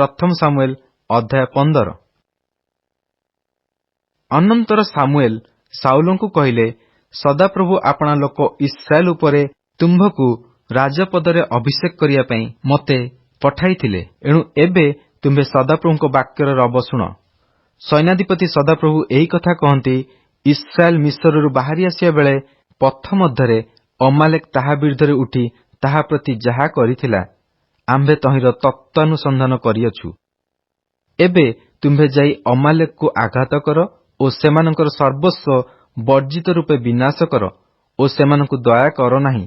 ପ୍ରଥମ ସାମୁଏଲ ଅଧ୍ୟାୟ 15। ଅନନ୍ତର ସାମୁଏଲ ସାଉଲଙ୍କୁ କହିଲେ, ସଦାପ୍ରଭୁ ଆପଣା ଲୋକ ଇସ୍ରାଏଲ ଉପରେ ତୁମ୍ଭକୁ ରାଜପଦରେ ଅଭିଷେକ କରିବା ପାଇଁ ମୋତେ ପଠାଇଥିଲେ। ଏଣୁ ଏବେ ତୁମ୍ଭେ ସଦାପ୍ରଭୁଙ୍କ ବାକ୍ୟର ରବ ଶୁଣ। ସୈନ୍ୟାଧିପତି ସଦାପ୍ରଭୁ ଏହି କଥା କହନ୍ତି, ଇସ୍ରାଏଲ ମିଶ୍ରରୁ ବାହାରି ଆସିବା ବେଳେ ପଥ ମଧ୍ୟରେ ଅମାଲେକ ତାହା ବିରୁଦ୍ଧରେ ଉଠି ତାହା ପ୍ରତି ଯାହା କରିଥିଲା, ଆମ୍ଭେ ତହିଁର ତତ୍ତ୍ୱାନୁସନ୍ଧାନ କରିଅଛୁ। ଏବେ ତୁମ୍ଭେ ଯାଇ ଅମାଲେକକୁ ଆଘାତ କର ଓ ସେମାନଙ୍କର ସର୍ବସ୍ୱ ବର୍ଜିତ ରୂପେ ବିନାଶ କର ଓ ସେମାନଙ୍କୁ ଦୟା କର ନାହିଁ।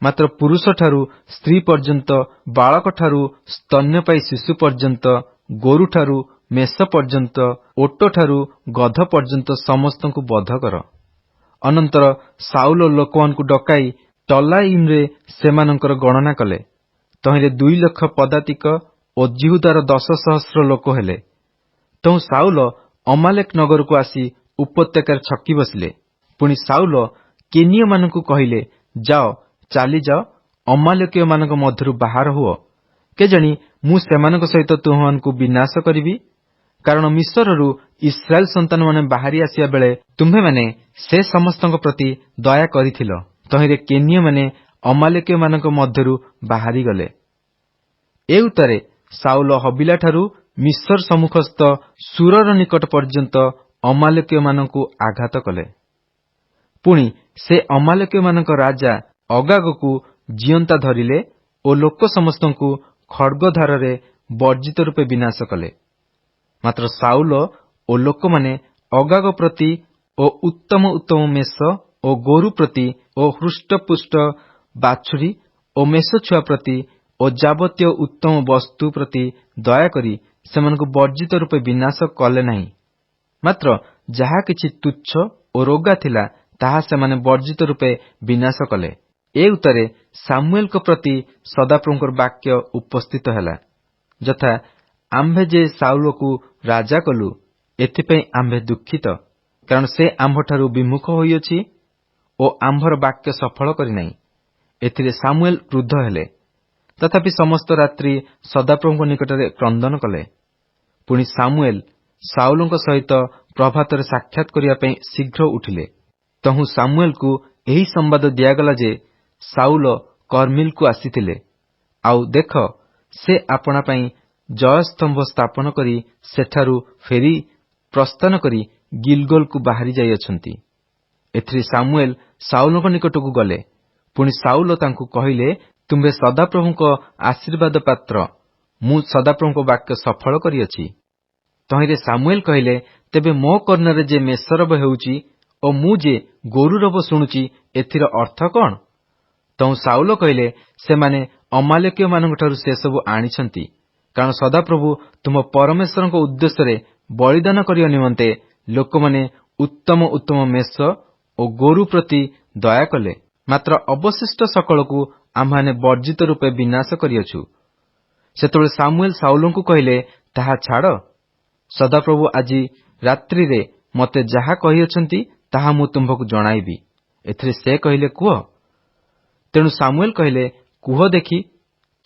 ମାତ୍ର ପୁରୁଷଠାରୁ ସ୍ତ୍ରୀ ପର୍ଯ୍ୟନ୍ତ, ବାଳକଠାରୁ ସ୍ତନ୍ୟପାୟୀ ଶିଶୁ ପର୍ଯ୍ୟନ୍ତ, ଗୋରୁଠାରୁ ମେଷ ପର୍ଯ୍ୟନ୍ତ, ଓଟଠାରୁ ଗଧ ପର୍ଯ୍ୟନ୍ତ ସମସ୍ତଙ୍କୁ ବଧ କର। ଅନନ୍ତର ସାଉଲ ଲୋକମାନଙ୍କୁ ଡକାଇ ତଲାଇମରେ ସେମାନଙ୍କର ଗଣନା କଲେ। ତହିଁରେ 2,00,000 ପଦାତିକ ଓ ଜିହୁଦାର 10,000 ଲୋକ ହେଲେ। ତହୁଁ ସାଉଲ ଅମାଲେକ ନଗରକୁ ଆସି ଉପତ୍ୟକାରେ ଛକି ବସିଲେ। ପୁଣି ସାଉଲ କେନିୟମାନଙ୍କୁ କହିଲେ, ଯାଅ, ଚାଲିଯାଅ, ଅମାଲେକୀୟମାନଙ୍କ ମଧ୍ୟରୁ ବାହାର ହୁଅ। କେଜାଣି ମୁଁ ସେମାନଙ୍କ ସହିତ ତୁମମାନଙ୍କୁ ବିନାଶ କରିବି। କାରଣ ମିଶ୍ରରୁ ଇସ୍ରାଏଲ ସନ୍ତାନମାନେ ବାହାରି ଆସିବା ବେଳେ ତୁମ୍ଭେମାନେ ସେ ସମସ୍ତଙ୍କ ପ୍ରତି ଦୟା କରିଥିଲ। ତହିଁରେ କେନିୟମାନେ ଅମାଲେକୀୟମାନଙ୍କ ମଧ୍ୟରୁ ବାହାରିଗଲେ। ଏ ଉତ୍ତାରେ ସାଉଲ ହବିଲାଠାରୁ ମିଶ୍ର ସମ୍ମୁଖସ୍ଥ ସୁରର ନିକଟ ପର୍ଯ୍ୟନ୍ତ ଅମାଲେକୀୟମାନଙ୍କୁ ଆଘାତ କଲେ। ପୁଣି ସେ ଅମାଲେକୀୟମାନଙ୍କ ରାଜା ଅଗାଗକୁ ଜିଅନ୍ତା ଧରିଲେ ଓ ଲୋକ ସମସ୍ତଙ୍କୁ ଖଡ୍ଗଧାରରେ ବର୍ଜିତ ରୂପେ ବିନାଶ କଲେ। ମାତ୍ର ସାଉଲ ଓ ଲୋକମାନେ ଅଗାଗ ପ୍ରତି ଓ ଉତ୍ତମ ଉତ୍ତମ ମେଷ ଓ ଗୋରୁ ପ୍ରତି ଓ ହୃଷ୍ଟପୁଷ୍ଟ ବାଛୁରୀ ଓ ମେଷଛୁଆ ପ୍ରତି ଓ ଯାବତୀୟ ଉତ୍ତମ ବସ୍ତୁ ପ୍ରତି ଦୟାକରି ସେମାନଙ୍କୁ ବର୍ଜିତ ରୂପେ ବିନାଶ କଲେ ନାହିଁ। ମାତ୍ର ଯାହା କିଛି ତୁଚ୍ଛ ଓ ରୋଗା ଥିଲା ତାହା ସେମାନେ ବର୍ଜିତ ରୂପେ ବିନାଶ କଲେ। ଏ ଉତ୍ତାରେ ସାମୁଏଲଙ୍କ ପ୍ରତି ସଦାପ୍ରଭୁଙ୍କର ବାକ୍ୟ ଉପସ୍ଥିତ ହେଲା, ଯଥା, ଆମ୍ଭେ ଯେ ସାଉଲକୁ ରାଜା କଲୁ, ଏଥିପାଇଁ ଆମ୍ଭେ ଦୁଃଖିତ, କାରଣ ସେ ଆମ୍ଭଠାରୁ ବିମୁଖ ହୋଇଅଛି ଓ ଆମ୍ଭର ବାକ୍ୟ ସଫଳ କରିନାହିଁ। ଏଥିରେ ସାମୁଏଲ କ୍ରୁଦ୍ଧ ହେଲେ। ତଥାପି ସମସ୍ତ ରାତ୍ରି ସଦାପ୍ରଭୁଙ୍କ ନିକଟରେ କ୍ରନ୍ଦନ କଲେ। ପୁଣି ସାମୁଏଲ ସାଉଲଙ୍କ ସହିତ ପ୍ରଭାତରେ ସାକ୍ଷାତ କରିବା ପାଇଁ ଶୀଘ୍ର ଉଠିଲେ। ତହୁଁ ସାମୁଏଲକୁ ଏହି ସମ୍ବାଦ ଦିଆଗଲା ଯେ ସାଉଲ କର୍ମିଲକୁ ଆସିଥିଲେ। ଆଉ ଦେଖ, ସେ ଆପଣା ପାଇଁ ଜୟସ୍ତମ୍ଭ ସ୍ଥାପନ କରି ସେଠାରୁ ଫେରି ପ୍ରସ୍ଥାନ କରି ଗିଲଗଲକୁ ବାହାରି ଯାଇଅଛନ୍ତି। ଏଥିରେ ସାମୁଏଲ ସାଉଲଙ୍କ ନିକଟକୁ ଗଲେ। ପୁଣି ସାଉଲ ତାଙ୍କୁ କହିଲେ, ତୁମ୍ଭେ ସଦାପ୍ରଭୁଙ୍କ ଆଶୀର୍ବାଦ ପାତ୍ର, ମୁଁ ସଦାପ୍ରଭୁଙ୍କ ବାକ୍ୟ ସଫଳ କରିଅଛି। ତହିଁରେ ସାମୁଏଲ କହିଲେ, ତେବେ ମୋ କର୍ଣ୍ଣରେ ଯେ ମେଷରବ ହେଉଛି ଓ ମୁଁ ଯେ ଗୋରୁରବ ଶୁଣୁଛି, ଏଥିର ଅର୍ଥ କଣ? ତହୁଁ ସାଉଲ କହିଲେ, ସେମାନେ ଅମାଲେକୀୟମାନଙ୍କଠାରୁ ସେସବୁ ଆଣିଛନ୍ତି। କାରଣ ସଦାପ୍ରଭୁ ତୁମ ପରମେଶ୍ୱରଙ୍କ ଉଦ୍ଦେଶ୍ୟରେ ବଳିଦାନ କରିବା ନିମନ୍ତେ ଲୋକମାନେ ଉତ୍ତମ ଉତ୍ତମ ମେଷ ଓ ଗୋରୁ ପ୍ରତି ଦୟା କଲେ। ମାତ୍ର ଅବଶିଷ୍ଟ ସକଳକୁ ଆମ୍ଭେମାନେ ବର୍ଜିତ ରୂପେ ବିନାଶ କରିଅଛୁ। ସେତେବେଳେ ସାମୁଏଲ ସାଉଲଙ୍କୁ କହିଲେ, ତାହା ଛାଡ଼, ସଦାପ୍ରଭୁ ଆଜି ରାତ୍ରିରେ ମୋତେ ଯାହା କହିଅଛନ୍ତି ତାହା ମୁଁ ତୁମ୍ଭକୁ ଜଣାଇବି। ଏଥିରେ ସେ କହିଲେ, କୁହ। ତେଣୁ ସାମୁଏଲ କହିଲେ, କୁହ ଦେଖି,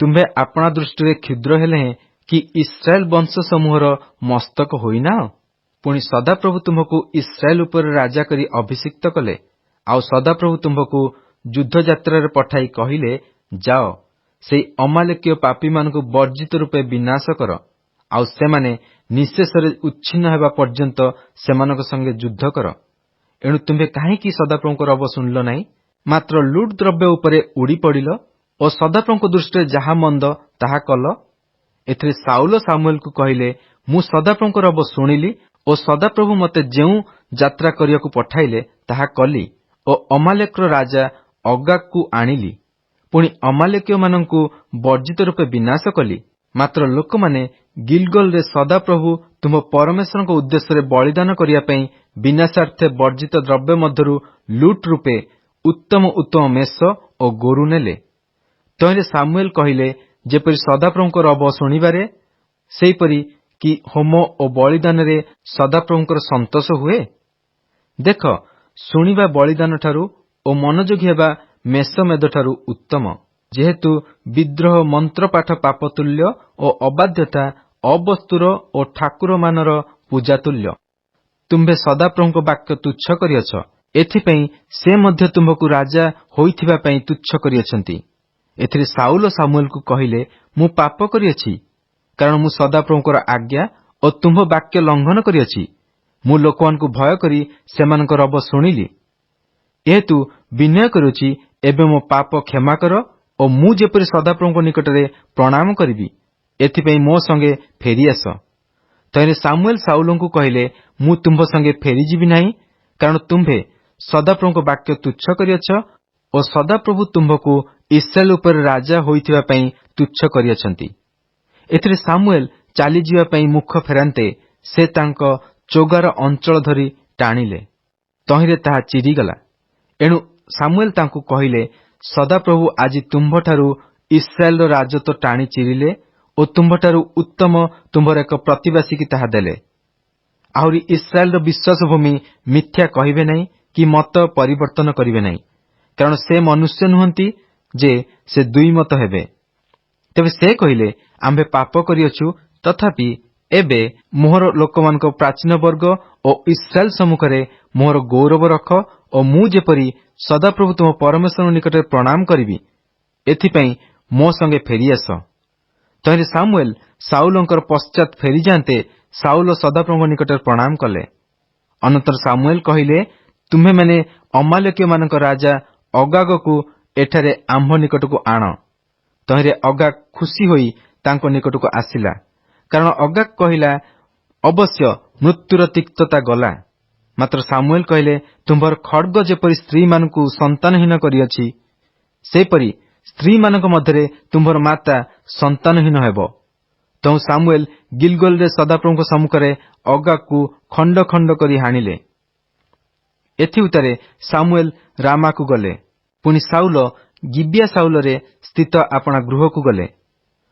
ତୁମ୍ଭେ ଆପଣା ଦୃଷ୍ଟିରେ କ୍ଷୁଦ୍ର ହେଲେ ହେଁ କି ଇସ୍ରାଏଲ ବଂଶ ସମୂହର ମସ୍ତକ ହୋଇନାହ? ପୁଣି ସଦାପ୍ରଭୁ ତୁମ୍ଭକୁ ଇସ୍ରାଏଲ ଉପରେ ରାଜା କରି ଅଭିଷିକ୍ତ କଲେ। ଆଉ ସଦାପ୍ରଭୁ ତୁମ୍ଭକୁ ଯୁଦ୍ଧଯାତ୍ରାରେ ପଠାଇ କହିଲେ, ଯାଅ, ସେହି ଅମାଲେକୀୟ ପାପୀମାନଙ୍କୁ ବର୍ଜିତ ରୂପେ ବିନାଶ କର, ଆଉ ସେମାନେ ନିଃଶେଷରେ ଉଚ୍ଛିନ୍ନ ହେବା ପର୍ଯ୍ୟନ୍ତ ସେମାନଙ୍କ ସଙ୍ଗେ ଯୁଦ୍ଧ କର। ଏଣୁ ତୁମ୍ଭେ କାହିଁକି ସଦାପ୍ରଭୁଙ୍କ ରବ ଶୁଣିଲ ନାହିଁ? ମାତ୍ର ଲୁଟ ଦ୍ରବ୍ୟ ଉପରେ ଉଡ଼ି ପଡ଼ିଲ ଓ ସଦାପ୍ରଭୁଙ୍କ ଦୃଷ୍ଟିରେ ଯାହା ମନ୍ଦ ତାହା କଲ। ଏଥିରେ ସାଉଲ ସାମୁଏଲକୁ କହିଲେ, ମୁଁ ସଦାପ୍ରଭୁଙ୍କ ରବ ଶୁଣିଲି ଓ ସଦାପ୍ରଭୁ ମୋତେ ଯେଉଁ ଯାତ୍ରା କରିବାକୁ ପଠାଇଲେ ତାହା କଲି ଓ ଅମାଲେକର ରାଜା ଅଗାଗକୁ ଆଣିଲି। ପୁଣି ଅମାଲେକୀୟମାନଙ୍କୁ ବର୍ଜିତ ରୂପେ ବିନାଶ କଲି। ମାତ୍ର ଲୋକମାନେ ଗିଲଗଲରେ ସଦାପ୍ରଭୁ ତୁମ ପରମେଶ୍ୱରଙ୍କ ଉଦ୍ଦେଶ୍ୟରେ ବଳିଦାନ କରିବା ପାଇଁ ବିନାଶାର୍ଥେ ବର୍ଜିତ ଦ୍ରବ୍ୟ ମଧ୍ୟରୁ ଲୁଟ ରୂପେ ଉତ୍ତମ ଉତ୍ତମ ମେଷ ଓ ଗୋରୁ ନେଲେ। ତହିଁରେ ସାମୁଏଲ କହିଲେ, ଯେପରି ସଦାପ୍ରଭୁଙ୍କ ରବ ଶୁଣିବାରେ, ସେହିପରି କି ହୋମ ଓ ବଳିଦାନରେ ସଦାପ୍ରଭୁଙ୍କର ସନ୍ତୋଷ ହୁଏ? ଦେଖ, ଶୁଣିବା ବଳିଦାନଠାରୁ ଓ ମନୋଯୋଗୀ ହେବା ମେଷମେଦଠାରୁ ଉତ୍ତମ। ଯେହେତୁ ବିଦ୍ରୋହ ମନ୍ତ୍ରପାଠ ପାପତୁଲ୍ୟ ଓ ଅବାଧ୍ୟତା ଅବସ୍ତୁର ଓ ଠାକୁରମାନର ପୂଜା ତୁଲ୍ୟ। ତୁମ୍ଭେ ସଦାପ୍ରଭୁଙ୍କ ବାକ୍ୟ ତୁଚ୍ଛ କରିଅଛ, ଏଥିପାଇଁ ସେ ମଧ୍ୟ ତୁମ୍ଭକୁ ରାଜା ହୋଇଥିବା ପାଇଁ ତୁଚ୍ଛ କରିଅଛନ୍ତି। ଏଥିରେ ସାଉଲ ସାମୁଏଲକୁ କହିଲେ, ମୁଁ ପାପ କରିଅଛି, କାରଣ ମୁଁ ସଦାପ୍ରଭୁଙ୍କର ଆଜ୍ଞା ଓ ତୁମ୍ଭ ବାକ୍ୟ ଲଙ୍ଘନ କରିଅଛି। ମୁଁ ଲୋକମାନଙ୍କୁ ଭୟ କରି ସେମାନଙ୍କ ରବ ଶୁଣିଲି। ଏହେତୁ ବିନୟ କରୁଛି, ଏବେ ମୋ ପାପ କ୍ଷମା କର ଓ ମୁଁ ଯେପରି ସଦାପ୍ରଭୁଙ୍କ ନିକଟରେ ପ୍ରଣାମ କରିବି, ଏଥିପାଇଁ ମୋ ସଙ୍ଗେ ଫେରିଆସ। ତହିଁରେ ସାମୁଏଲ ସାଉଲଙ୍କୁ କହିଲେ, ମୁଁ ତୁମ୍ଭ ସଙ୍ଗେ ଫେରିଯିବି ନାହିଁ, କାରଣ ତୁମ୍ଭେ ସଦାପ୍ରଭୁଙ୍କ ବାକ୍ୟ ତୁଚ୍ଛ କରିଅଛ ଓ ସଦାପ୍ରଭୁ ତୁମ୍ଭକୁ ଇସ୍ରାଏଲ ଉପରେ ରାଜା ହୋଇଥିବା ପାଇଁ ତୁଚ୍ଛ କରିଅଛନ୍ତି। ଏଥିରେ ସାମୁଏଲ ଚାଲିଯିବା ପାଇଁ ମୁଖ ଫେରାନ୍ତେ ସେ ତାଙ୍କ ଚୋଗାର ଅଞ୍ଚଳ ଧରି ଟାଣିଲେ, ତହିଁରେ ତାହା ଚିରିଗଲା। ଏଣୁ ସାମୁଏଲ ତାଙ୍କୁ କହିଲେ, ସଦାପ୍ରଭୁ ଆଜି ତୁମ୍ଭଠାରୁ ଇସ୍ରାଏଲର ରାଜତ୍ୱ ଟାଣି ଚିରିଲେ ଓ ତୁମ୍ଭଠାରୁ ଉତ୍ତମ ତୁମ୍ଭର ଏକ ପ୍ରତିବାସୀକି ତାହା ଦେଲେ। ଆହୁରି ଇସ୍ରାଏଲର ବିଶ୍ୱାସ ଭୂମି ମିଥ୍ୟା କହିବେ ନାହିଁ କି ମତ ପରିବର୍ତ୍ତନ କରିବେ ନାହିଁ, କାରଣ ସେ ମନୁଷ୍ୟ ନୁହନ୍ତି ଯେ ସେ ଦୁଇମତ ହେବେ। ତେବେ ସେ କହିଲେ, ଆମ୍ଭେ ପାପ କରିଅଛୁ, ତଥାପି ଏବେ ମୋହର ଲୋକମାନଙ୍କ ପ୍ରାଚୀନ ବର୍ଗ ଓ ଇସ୍ରାଏଲ ସମ୍ମୁଖରେ ମୋହର ଗୌରବ ରଖ ଓ ମୁଁ ଯେପରି ସଦାପ୍ରଭୁ ତୁମ ପରମେଶ୍ୱରଙ୍କ ନିକଟରେ ପ୍ରଣାମ କରିବି, ଏଥିପାଇଁ ମୋ ସଙ୍ଗେ ଫେରିଆସ। ତହିଁରେ ସାମୁଏଲ ସାଉଲଙ୍କର ପଶ୍ଚାତ ଫେରିଯାଆନ୍ତେ ସାଉଲ ସଦାପ୍ରଭୁଙ୍କ ନିକଟରେ ପ୍ରଣାମ କଲେ। ଅନନ୍ତର ସାମୁଏଲ କହିଲେ, ତୁମ୍ଭେମାନେ ଅମାଲେକୀୟମାନଙ୍କ ରାଜା ଅଗାଗକୁ ଏଠାରେ ଆମ୍ଭ ନିକଟକୁ ଆଣ। ତହିଁରେ ଅଗାଗ ଖୁସି ହୋଇ ତାଙ୍କ ନିକଟକୁ ଆସିଲା, କାରଣ ଅଗାଗ କହିଲା, ଅବଶ୍ୟ ମୃତ୍ୟୁର ତିକ୍ତତା ଗଲା। ମାତ୍ର ସାମୁଏଲ କହିଲେ, ତୁମ୍ଭର ଖଡ୍ଗ ଯେପରି ସ୍ତ୍ରୀମାନଙ୍କୁ ସନ୍ତାନହୀନ କରିଅଛି, ସେପରି ସ୍ତ୍ରୀମାନଙ୍କ ମଧ୍ୟରେ ତୁମ୍ଭର ମାତା ସନ୍ତାନହୀନ ହେବ। ତେଣୁ ସାମୁଏଲ ଗିଲଗଲରେ ସଦାପ୍ରଭୁଙ୍କ ସମ୍ମୁଖରେ ଅଗାଗକୁ ଖଣ୍ଡ ଖଣ୍ଡ କରି ହାଣିଲେ। ଏଥି ଉତ୍ତାରେ ସାମୁଏଲ ରାମାକୁ ଗଲେ। ପୁଣି ସାଉଲ ଗିବିଆ ସାଉଲରେ ସ୍ଥିତ ଆପଣା ଗୃହକୁ ଗଲେ।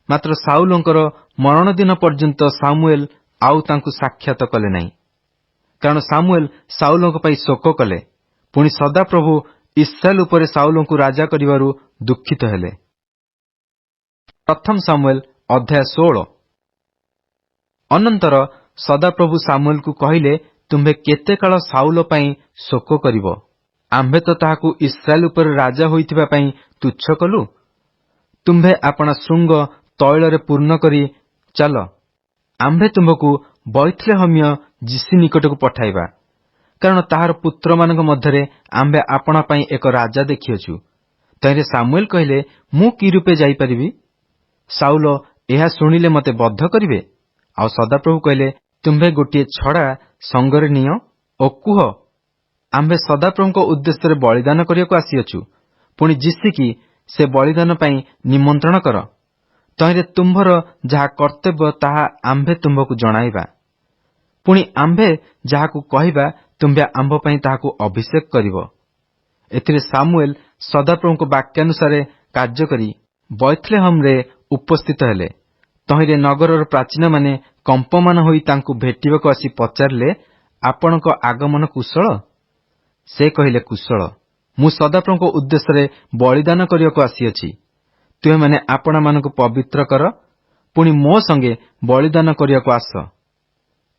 ମାତ୍ର ସାଉଲଙ୍କର ମରଣ ଦିନ ପର୍ଯ୍ୟନ୍ତ ସାମୁଏଲ ଆଉ ତାଙ୍କୁ ସାକ୍ଷାତ କଲେ ନାହିଁ, କାରଣ ସାମୁଏଲ ସାଉଲଙ୍କ ପାଇଁ ଶୋକ କଲେ। ପୁଣି ସଦାପ୍ରଭୁ ଇସ୍ରାଏଲ ଉପରେ ସାଉଲଙ୍କୁ ରାଜା କରିବାରୁ ଦୁଃଖିତ ହେଲେ। ପ୍ରଥମ ସାମୁଏଲ ଅଧ୍ୟାୟ 16। ଅନନ୍ତର ସଦାପ୍ରଭୁ ସାମୁଏଲକୁ କହିଲେ, ତୁମ୍ଭେ କେତେ କାଳ ସାଉଲ ପାଇଁ ଶୋକ କରିବ? ଆମ୍ଭେ ତ ତାହାକୁ ଇସ୍ରାଏଲ ଉପରେ ରାଜା ହୋଇଥିବା ପାଇଁ ତୁଚ୍ଛ କଲୁ। ତୁମ୍ଭେ ଆପଣା ଶୃଙ୍ଗ ତୈଳରେ ପୂର୍ଣ୍ଣ କରି ଚାଲ, ଆମ୍ଭେ ତୁମ୍ଭକୁ ବୈଥଲେହମୀୟ ଯିସି ନିକଟକୁ ପଠାଇବା, କାରଣ ତାହାର ପୁତ୍ରମାନଙ୍କ ମଧ୍ୟରେ ଆମ୍ଭେ ଆପଣା ପାଇଁ ଏକ ରାଜା ଦେଖିଅଛୁ। ତହିଁରେ ସାମୁଏଲ କହିଲେ, ମୁଁ କି ରୂପେ ଯାଇପାରିବି? ସାଉଲ ଏହା ଶୁଣିଲେ ମୋତେ ବଦ୍ଧ କରିବେ। ଆଉ ସଦାପ୍ରଭୁ କହିଲେ, ତୁମ୍ଭେ ଗୋଟିଏ ଛଡ଼ା ସଙ୍ଗରେ ନିଅ ଓ କୁହ, ଆମ୍ଭେ ସଦାପ୍ରଭୁଙ୍କ ଉଦ୍ଦେଶ୍ୟରେ ବଳିଦାନ କରିବାକୁ ଆସିଅଛୁ। ପୁଣି ଯିସିକି ସେ ବଳିଦାନ ପାଇଁ ନିମନ୍ତ୍ରଣ କର। ତହିଁରେ ତୁମ୍ଭର ଯାହା କର୍ତ୍ତବ୍ୟ ତାହା ଆମ୍ଭେ ତୁମ୍ଭକୁ ଜଣାଇବା। ପୁଣି ଆମ୍ଭେ ଯାହାକୁ କହିବା ତୁମ୍ଭେ ଆମ୍ଭ ପାଇଁ ତାହାକୁ ଅଭିଷେକ କରିବ। ଏଥିରେ ସାମୁଏଲ ସଦାପ୍ରଭୁଙ୍କ ବାକ୍ୟାନୁସାରେ କାର୍ଯ୍ୟ କରି ବୈଥଲେହମରେ ଉପସ୍ଥିତ ହେଲେ। ତହିଁରେ ନଗରର ପ୍ରାଚୀନମାନେ କମ୍ପମାନ ହୋଇ ତାଙ୍କୁ ଭେଟିବାକୁ ଆସି ପଚାରିଲେ, ଆପଣଙ୍କ ଆଗମନ କୁଶଳ? ସେ କହିଲେ, କୁଶଳ। ମୁଁ ସଦାପ୍ରଭୁଙ୍କ ଉଦ୍ଦେଶ୍ୟରେ ବଳିଦାନ କରିବାକୁ ଆସିଅଛି। ତୁମେମାନେ ଆପଣାମାନଙ୍କୁ ପବିତ୍ର କର, ପୁଣି ମୋ ସଙ୍ଗେ ବଳିଦାନ କରିବାକୁ ଆସ।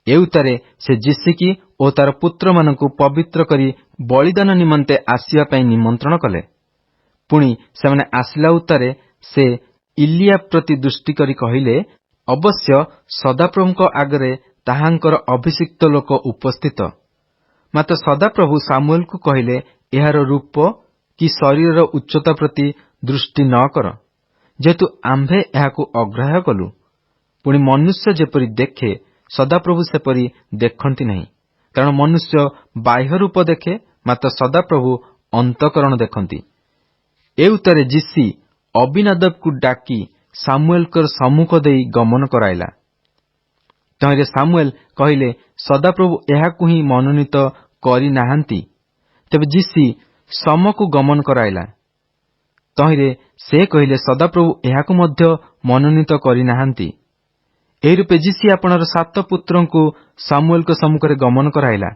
ଏ ଉତ୍ତାରେ ସେ ଯିସିକି ଓ ତାର ପୁତ୍ରମାନଙ୍କୁ ପବିତ୍ର କରି ବଳିଦାନ ନିମନ୍ତେ ଆସିବା ପାଇଁ ନିମନ୍ତ୍ରଣ କଲେ। ପୁଣି ସେମାନେ ଆସିଲା ଉତ୍ତାରେ ସେ ଇଲିଆବ ପ୍ରତି ଦୃଷ୍ଟି କରି କହିଲେ, ଅବଶ୍ୟ ସଦାପ୍ରଭୁଙ୍କ ଆଗରେ ତାହାଙ୍କର ଅଭିଷିକ୍ତ ଲୋକ ଉପସ୍ଥିତ। ମାତ୍ର ସଦାପ୍ରଭୁ ସାମୁଏଲକୁ କହିଲେ, ଏହାର ରୂପ କି ଶରୀରର ଉଚ୍ଚତା ପ୍ରତି ଦୃଷ୍ଟି ନ କର, ଯେହେତୁ ଆମ୍ଭେ ଏହାକୁ ଅଗ୍ରାହ୍ୟ କଲୁ। ପୁଣି ମନୁଷ୍ୟ ଯେପରି ଦେଖେ, ସଦାପ୍ରଭୁ ସେପରି ଦେଖନ୍ତି ନାହିଁ, କାରଣ ମନୁଷ୍ୟ ବାହ୍ୟ ରୂପ ଦେଖେ, ମାତ୍ର ସଦାପ୍ରଭୁ ଅନ୍ତଃକରଣ ଦେଖନ୍ତି। ଏ ଉତ୍ତାରେ ଯିସି ଅବିନାଦାବକୁ ଡାକି ସାମୁଏଲଙ୍କର ସମ୍ମୁଖ ଦେଇ ଗମନ କରାଇଲା। ତହିଁରେ ସାମୁଏଲ କହିଲେ, ସଦାପ୍ରଭୁ ଏହାକୁ ହିଁ ମନୋନୀତ କରିନାହାନ୍ତି। ତେବେ ଯିସି ସମକୁ ଗମନ କରାଇଲା। ତହିଁରେ ସେ କହିଲେ, ସଦାପ୍ରଭୁ ଏହାକୁ ମଧ୍ୟ ମନୋନୀତ କରିନାହାନ୍ତି। ଏହି ରୂପେ ଯିସି ଆପଣାର 7 ପୁତ୍ରଙ୍କୁ ସାମୁଏଲଙ୍କ ସମ୍ମୁଖରେ ଗମନ କରାଇଲା।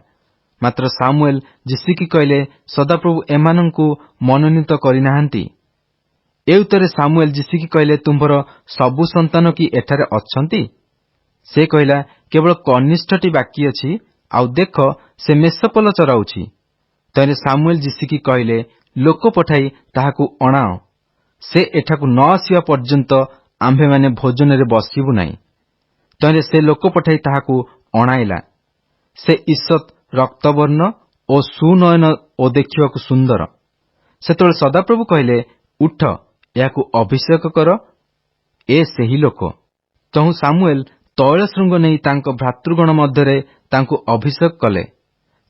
ମାତ୍ର ସାମୁଏଲ ଯିସିକି କହିଲେ, ସଦାପ୍ରଭୁ ଏମାନଙ୍କୁ ମନୋନୀତ କରିନାହାନ୍ତି। ଏ ଉତ୍ତରେ ସାମୁଏଲ ଯିସିକି କହିଲେ, ତୁମ୍ଭର ସବୁ ସନ୍ତାନ କି ଏଠାରେ ଅଛନ୍ତି? ସେ କହିଲା, କେବଳ କନିଷ୍ଠଟି ବାକି ଅଛି, ଆଉ ଦେଖ ସେ ମେଷପଲ ଚରାଉଛି। ତହିଁରେ ସାମୁଏଲ ଯିଶିକି କହିଲେ, ଲୋକ ପଠାଇ ତାହାକୁ ଅଣାଅ। ସେ ଏଠାକୁ ନ ଆସିବା ପର୍ଯ୍ୟନ୍ତ ଆମ୍ଭେମାନେ ଭୋଜନରେ ବସିବୁ ନାହିଁ। ତହିଁରେ ସେ ଲୋକ ପଠାଇ ତାହାକୁ ଅଣାଇଲା। ସେ ଈଷତ୍ ରକ୍ତବର୍ଣ୍ଣ ଓ ସୁନୟନ ଓ ଦେଖିବାକୁ ସୁନ୍ଦର। ସେତେବେଳେ ସଦାପ୍ରଭୁ କହିଲେ, ଉଠ, ଏହାକୁ ଅଭିଷେକ କର, ଏ ସେହି ଲୋକ। ତହୁଁ ସାମୁଏଲ ତୈଳ ଶୃଙ୍ଗ ନେଇ ତାଙ୍କ ଭ୍ରାତୃଗଣ ମଧ୍ୟରେ ତାଙ୍କୁ ଅଭିଷେକ କଲେ।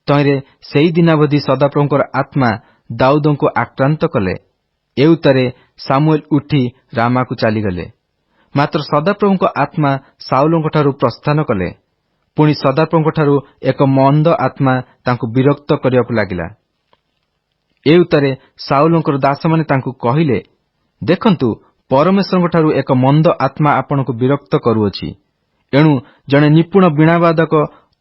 ତହିଁରେ ସେହି ଦିନାବଧି ସଦାପ୍ରଭୁଙ୍କର ଆତ୍ମା ଦାଉଦଙ୍କୁ ଆକ୍ରାନ୍ତ କଲେ। ଏଉତରେ ସାମୁଏଲ ଉଠି ରାମାକୁ ଚାଲିଗଲେ। ମାତ୍ର ସଦାପ୍ରଭୁଙ୍କ ଆତ୍ମା ସାଉଲଙ୍କଠାରୁ ପ୍ରସ୍ଥାନ କଲେ। ପୁଣି ସଦାପ୍ରଭୁଙ୍କଠାରୁ ଏକ ମନ୍ଦ ଆତ୍ମା ତାଙ୍କୁ ବିରକ୍ତ କରିବାକୁ ଲାଗିଲା। ଏଉତରେ ସାଉଲଙ୍କର ଦାସମାନେ ତାଙ୍କୁ କହିଲେ, ଦେଖନ୍ତୁ, ପରମେଶ୍ୱରଙ୍କଠାରୁ ଏକ ମନ୍ଦ ଆତ୍ମା ଆପଣଙ୍କୁ ବିରକ୍ତ କରୁଅଛି। ଏଣୁ ଜଣେ ନିପୁଣ ବୀଣାବାଦକ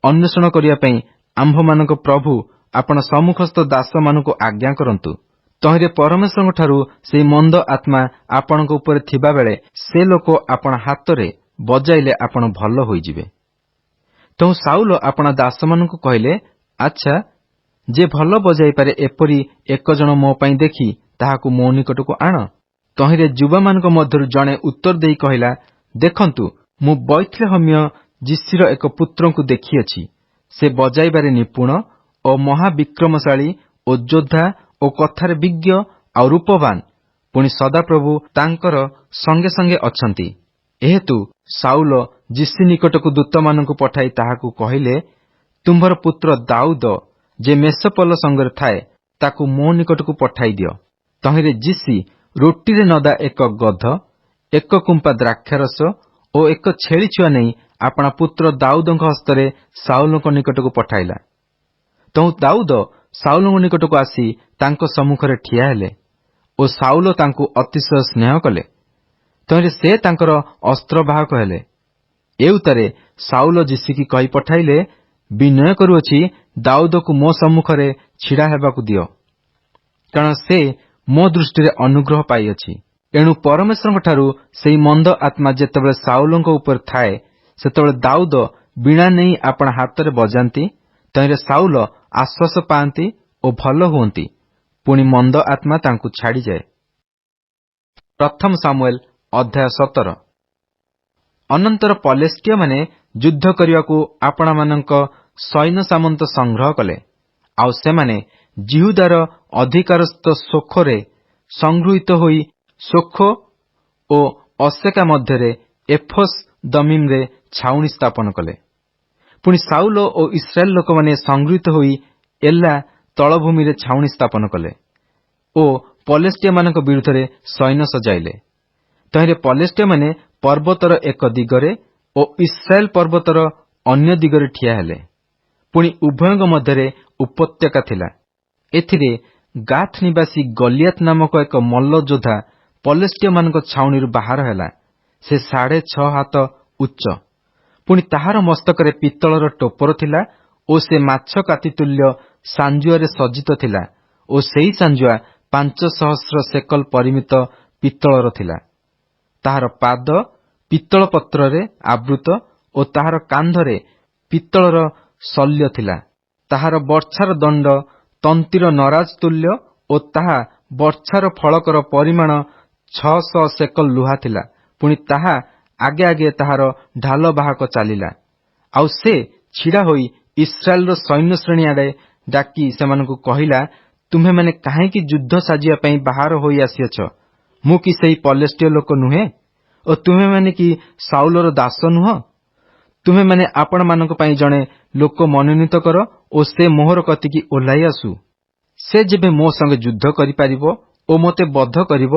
ଅନ୍ୱେଷଣ କରିବା ପାଇଁ ଆମ୍ଭମାନଙ୍କ ପ୍ରଭୁ ଆପଣ ସମ୍ମୁଖସ୍ଥ ଦାସମାନଙ୍କୁ ଆଜ୍ଞା କରନ୍ତୁ। ତହିଁରେ ପରମେଶ୍ୱରଙ୍କଠାରୁ ସେହି ମନ୍ଦ ଆତ୍ମା ଆପଣଙ୍କ ଉପରେ ଥିବାବେଳେ ସେ ଲୋକ ଆପଣ ହାତରେ ବଜାଇଲେ ଆପଣ ଭଲ ହୋଇଯିବେ। ତେଣୁ ସାଉଲ ଆପଣା ଦାସମାନଙ୍କୁ କହିଲେ, ଆଚ୍ଛା, ଯେ ଭଲ ବଜାଇପାରେ ଏପରି ଏକ ଜଣ ମୋ ପାଇଁ ଦେଖି ତାହାକୁ ମୋ ନିକଟକୁ ଆଣ। ତହିଁରେ ଯୁବାମାନଙ୍କ ମଧ୍ୟରୁ ଜଣେ ଉତ୍ତର ଦେଇ କହିଲା, ଦେଖନ୍ତୁ, ମୁଁ ବୈଥଲେହମୀୟ ଯିଶିର ଏକ ପୁତ୍ରଙ୍କୁ ଦେଖିଅଛି। ସେ ବଜାଇବାରେ ନିପୁଣ ଓ ମହାବିକ୍ରମଶାଳୀ ଓ ଯୋଦ୍ଧା ଓ କଥାରେ ବିଜ୍ଞ ଆଉ ରୂପବାନ। ପୁଣି ସଦାପ୍ରଭୁ ତାଙ୍କର ସଙ୍ଗେ ସଙ୍ଗେ ଅଛନ୍ତି। ଏହେତୁ ସାଉଲ ଯିଶି ନିକଟକୁ ଦୂତମାନଙ୍କୁ ପଠାଇ ତାହାକୁ କହିଲେ, ତୁମ୍ଭର ପୁତ୍ର ଦାଉଦ ଯେ ମେଷପଲ ସଙ୍ଗରେ ଥାଏ, ତାକୁ ମୋ ନିକଟକୁ ପଠାଇ ଦିଅ। ତହିଁରେ ଯିଶି ରୁଟିରେ ନଦା ଏକ ଗଧ, ଏକ କୁମ୍ପା ଦ୍ରାକ୍ଷାରସ ଓ ଏକ ଛେଳି ଛୁଆ ନେଇ ଆପଣା ପୁତ୍ର ଦାଉଦଙ୍କ ହସ୍ତରେ ସାଉଲଙ୍କ ନିକଟକୁ ପଠାଇଲା। ତହୁଁ ଦାଉଦ ସାଉଲଙ୍କ ନିକଟକୁ ଆସି ତାଙ୍କ ସମ୍ମୁଖରେ ଠିଆ ହେଲେ ଓ ସାଉଲ ତାଙ୍କୁ ଅତିଶୟ ସ୍ନେହ କଲେ। ତହିଁରେ ସେ ତାଙ୍କର ଅସ୍ତ୍ରବାହକ ହେଲେ। ଏଉତରେ ସାଉଲ ଯିଶିକି କହି ପଠାଇଲେ, ବିନୟ କରୁଅଛି, ଦାଉଦକୁ ମୋ ସମ୍ମୁଖରେ ଛିଡ଼ା ହେବାକୁ ଦିଅ, କାରଣ ସେ ମୋ ଦୃଷ୍ଟିରେ ଅନୁଗ୍ରହ ପାଇଅଛି। ଏଣୁ ପରମେଶ୍ୱରଙ୍କଠାରୁ ସେହି ମନ୍ଦ ଆତ୍ମା ଯେତେବେଳେ ସାଉଲଙ୍କ ଉପରେ ଥାଏ, ସେତେବେଳେ ଦାଉଦ ବୀଣା ନେଇ ଆପଣା ହାତରେ ବଜାନ୍ତି। ତହିଁରେ ସାଉଲ ଆଶ୍ୱାସ ପାଆନ୍ତି ଓ ଭଲ ହୁଅନ୍ତି। ପୁଣି ମନ୍ଦ ଆତ୍ମା ତାଙ୍କୁ ଛାଡ଼ିଯାଏ। ପ୍ରଥମ ସାମୁଏଲ ଅଧ୍ୟାୟ 17। ଅନନ୍ତର ପଲେଷ୍ଟିୟମାନେ ଯୁଦ୍ଧ କରିବାକୁ ଆପଣାମାନଙ୍କ ସୈନ୍ୟ ସାମନ୍ତ ସଂଗ୍ରହ କଲେ। ଆଉ ସେମାନେ ଜିହୁଦାର ଅଧିକାରସ୍ଥ ସୋଖୋରେ ସଂଗୃହୀତ ହୋଇ ସୋଖୋ ଓ ଅସେକା ମଧ୍ୟରେ ଏଫୋସ୍ ଦମିମ୍ରେ ଛାଉଣି ସ୍ଥାପନ କଲେ। ପୁଣି ସାଉଲ ଓ ଇସ୍ରାଏଲ ଲୋକମାନେ ସଂଗୃହୀତ ହୋଇ ଏଲା ତଳଭୂମିରେ ଛାଉଣି ସ୍ଥାପନ କଲେ ଓ ପଲେଷ୍ଟିୟମାନଙ୍କ ବିରୁଦ୍ଧରେ ସୈନ୍ୟ ସଜାଇଲେ। ତହିଁରେ ପଲେଷ୍ଟିୟମାନେ ପର୍ବତର ଏକ ଦିଗରେ ଓ ଇସ୍ରାଏଲ ପର୍ବତର ଅନ୍ୟ ଦିଗରେ ଠିଆ ହେଲେ। ପୁଣି ଉଭୟଙ୍କ ମଧ୍ୟରେ ଉପତ୍ୟକା ଥିଲା। ଏଥିରେ ଗାଥ ନିବାସୀ ଗଲିଆଥ ନାମକ ଏକ ମଲ୍ଲ ଯୋଦ୍ଧା ପଲେଷ୍ଟିୟମାନଙ୍କ ଛାଉଣିରୁ ବାହାର ହେଲା। ସେ 6.5 ହାତ ଉଚ୍ଚ। ପୁଣି ତାହାର ମସ୍ତକରେ ପିତ୍ତଳର ଟୋପର ଥିଲା ଓ ସେ ମାଛ କାତି ତୁଲ୍ୟ ସାଞ୍ଜୁଆରେ ସଜ୍ଜିତ ଥିଲା ଓ ସେହି ସାଞ୍ଜୁଆ 500 ସେକଲ ପରିମିତ ପିତ୍ତଳର ଥିଲା। ତାହାର ପାଦ ପିତ୍ତଳ ପତ୍ରରେ ଆବୃତ ଓ ତାହାର କାନ୍ଧରେ ପିତ୍ତଳର ଶଲ୍ୟ ଥିଲା। ତାହାର ବର୍ଚ୍ଛାର ଦଣ୍ଡ ତନ୍ତୀର ନରାଜ ତୁଲ୍ୟ ଓ ତାହା ବର୍ଚ୍ଛାର ଫଳକର ପରିମାଣ 600 ସେକଲ ଲୁହା ଥିଲା। ପୁଣି ତାହା ଆଗେ ଆଗେ ତାହାର ଢାଲ ବାହକ ଚାଲିଲା। ଆଉ ସେ ଛିଡ଼ା ହୋଇ ଇସ୍ରାଏଲର ସୈନ୍ୟ ଶ୍ରେଣୀ ଆଡ଼େ ଡାକି ସେମାନଙ୍କୁ କହିଲା, ତୁମ୍ଭେମାନେ କାହିଁକି ଯୁଦ୍ଧ ସାଜିବା ପାଇଁ ବାହାର ହୋଇ ଆସିଅଛ? ମୁଁ କି ସେହି ପଲେଷ୍ଟିୟ ଲୋକ ନୁହେଁ? ଓ ତୁମେମାନେ କି ସାଉଲର ଦାସ ନୁହଁ? ତୁମେମାନେ ଆପଣମାନଙ୍କ ପାଇଁ ଜଣେ ଲୋକ ମନୋନୀତ କର ଓ ସେ ମୋହର କତିକି ଓହ୍ଲାଇ ଆସୁ। ସେ ଯେବେ ମୋ ସଙ୍ଗେ ଯୁଦ୍ଧ କରିପାରିବ ଓ ମୋତେ ବଧ କରିବ,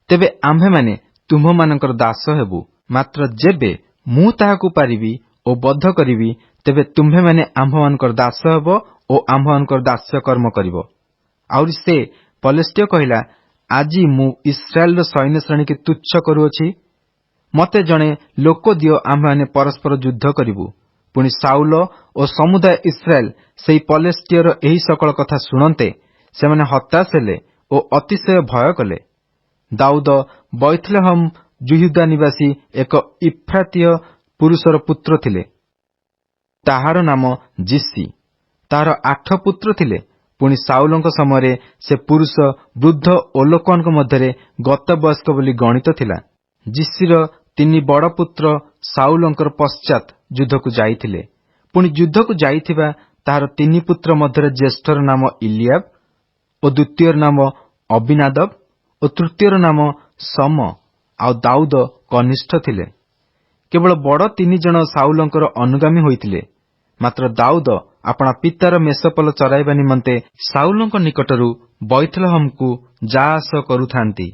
ତେବେ ଆମ୍ଭେମାନେ ତୁମ୍ଭମାନଙ୍କର ଦାସ ହେବୁ। ମାତ୍ର ଯେବେ ମୁଁ ତାହାକୁ ପାରିବି ଓ ବଧ କରିବି, ତେବେ ତୁମ୍ଭେମାନେ ଆମ୍ଭମାନଙ୍କର ଦାସ ହେବ ଓ ଆମ୍ଭମାନଙ୍କର ଦାସ୍ୟ କର୍ମ କରିବ। ଆହୁରି ସେ ପଲେଷ୍ଟିୟ କହିଲା, ଆଜି ମୁଁ ଇସ୍ରାଏଲର ସୈନ୍ୟ ଶ୍ରେଣୀକି ତୁଚ୍ଛ କରୁଅଛି। ମୋତେ ଜଣେ ଲୋକ ଦିଅ, ଆମ୍ଭେମାନେ ପରସ୍ପର ଯୁଦ୍ଧ କରିବୁ। ପୁଣି ସାଉଲ ଓ ସମୁଦାୟ ଇସ୍ରାଏଲ ସେହି ପଲେଷ୍ଟିୟର ଏହି ସକଳ କଥା ଶୁଣନ୍ତେ ସେମାନେ ହତାଶ ହେଲେ ଓ ଅତିଶୟ ଭୟ କଲେ। ଦାଉଦ ବୈଥଲେହମ ଜିହୁଦା ନିବାସୀ ଏକ ଇଫ୍ରାତୀୟ ପୁରୁଷର ପୁତ୍ର ଥିଲେ, ତାହାର ନାମ ଜିସି। ତାହାର 8 ପୁତ୍ର ଥିଲେ। ପୁଣି ସାଉଲଙ୍କ ସମୟରେ ସେ ପୁରୁଷ ବୃଦ୍ଧ ଓ ଲୋକମାନଙ୍କ ମଧ୍ୟରେ ଗତବୟସ୍କ ବୋଲି ଗଣିତ ଥିଲା। ଜିସିର 3 ବଡ଼ ପୁତ୍ର ସାଉଲଙ୍କର ପଶ୍ଚାତ୍ ଯୁଦ୍ଧକୁ ଯାଇଥିଲେ। ପୁଣି ଯୁଦ୍ଧକୁ ଯାଇଥିବା ତାହାର 3 ପୁତ୍ର ମଧ୍ୟରେ ଜ୍ୟେଷ୍ଠର ନାମ ଇଲିଆବ ଓ ଦ୍ୱିତୀୟର ନାମ ଅବିନାଦବ ଓ ତୃତୀୟର ନାମ ସମ, ଆଉ ଦାଉଦ କନିଷ୍ଠ ଥିଲେ। କେବଳ ବଡ଼ 3 ଜଣ ସାଉଲଙ୍କର ଅନୁଗାମୀ ହୋଇଥିଲେ। ମାତ୍ର ଦାଉଦ ଆପଣା ପିତାର ମେଷପଲ ଚରାଇବା ନିମନ୍ତେ ସାଉଲଙ୍କ ନିକଟରୁ ବୈଥଲହମକୁ ଯା ଆସ କରୁଥାନ୍ତି।